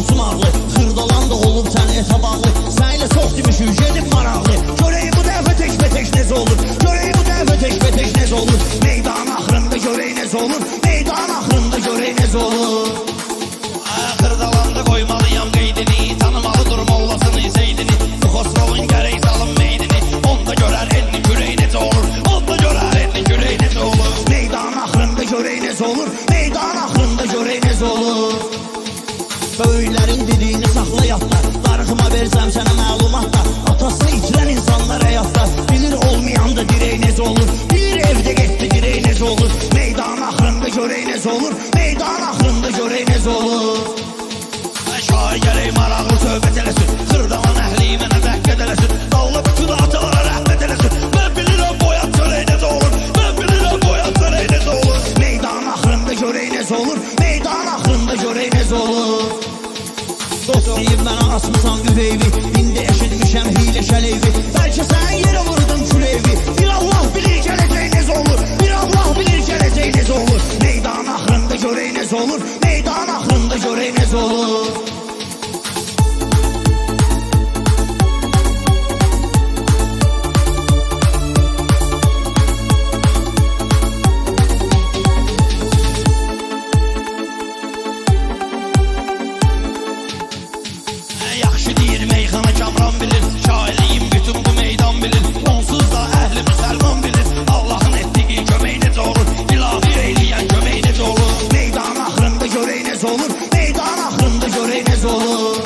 olsun ağlı. Xırdalan da olub sən etə bağlı. Sənlə çox demişik, gedib maraqlı. Görək bu dəfə tək-bətək necə olur. Görək bu dəfə tək-bətək necə olur. Meydan axırında görək necə olur. Meydan axırında görək necə olur. Xırdalanda qoymalıyam qeydini, tanımalı dur mollasını, zeydini. Bu Xosrovun gərək salın meydini. Onda görər elinin kürəyi necə olur. Onda görər elinin kürəyi necə olur. Meydan axırında görək necə olur. Meydan axırında görək necə olur. Böyüklərin dediyini saxla yadda. Darıxıma versəm sənə məlumat da. Atasını itirən insanlar həyatda. Bilir olmayan da dirək necə olur. Bir evdə getdi dirək necə olur. Meydan axırında görək necə olur. Meydan axırında görək necə olur. Şair gərək maraqlı söhbət eləsin. Xırdalan əhli mənə dəqqət eləsin. Dağla bütün atalara rəhmət eləsin. Mən bilirəm boyat görək necə olur. Mən bilirəm boyat görək necə olur. Meydan axırında görək necə olur. Meydan axırında görək necə olur. Dost deyib mənə açmısan ürəyimi. İndi eşitmişəm hilə şəleyvi. Bəlkə sən yerə vurdun küleyvi. Bir Allah bilir gələcək necə olur. Bir Allah bilir gələcək necə olur. Meydan axırında görək necə olur. Meydan axırında görək necə olur. Yaxşı deyir meyxana Kamran bilir. Şairliyim bütün bu meydan bilir. Onsuz da əhli müsəlman bilir. Allahın etdiyi kömək necə olur. İlahi eyləyən kömək necə olur. Meydan axırında görək necə olur. Meydan axırında görək necə olur.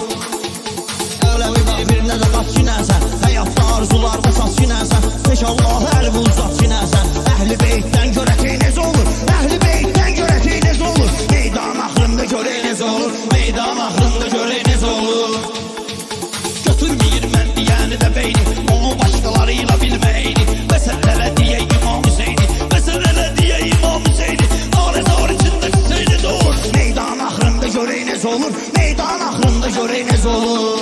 Ələvi bir-birinə də qat kinəsən. Həyatda arzularda sat kinəsən. Peş Allahı əlbi uzat kinəsən. Əhli beytdən görəcək necə olur. Əhli beytdən görəcək necə olur. Meydan axırında görək necə olur. Meydan axırında görək necə olur. Götürməyir mən deyəni də beyni. Onu başqalarıyla bilməyini. Məsələlə deyə İmam Hüseyni. Məsələlə deyə İmam Hüseyni. Arezar içində Hüseyin necə olur. Meydan axırında görək necə olur. Meydan axırında görək necə olur.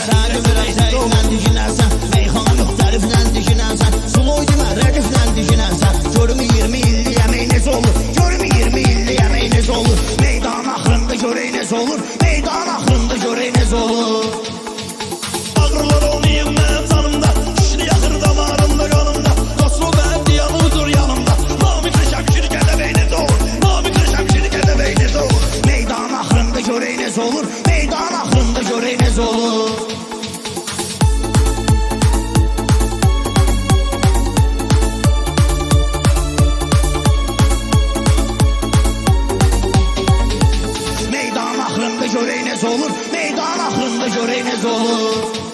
Səni biləcəklə dikinərsən. Meyxana müxtəliflə dikinərsən. Suloy demə rədiflə dikinərsən. Görümü 20 illi yemək necə olur. Görümü 20 illi yemək necə olur. Meydan axırında görək necə olur. Meydan axırında görək necə olur. Ağrılar olmayım mənim canımda. Kişini yaxır damarımda qanımda. Xosrov mənim diyanıdır yanımda. Namik Şəmşir Gədəbəy necə olur. Namik Şəmşir Gədəbəy necə olur. Meydan axırında görək necə olur. Meydan axırında görək necə olur. Meydan axırında görək necə olur. Meydan axırında görək necə olur.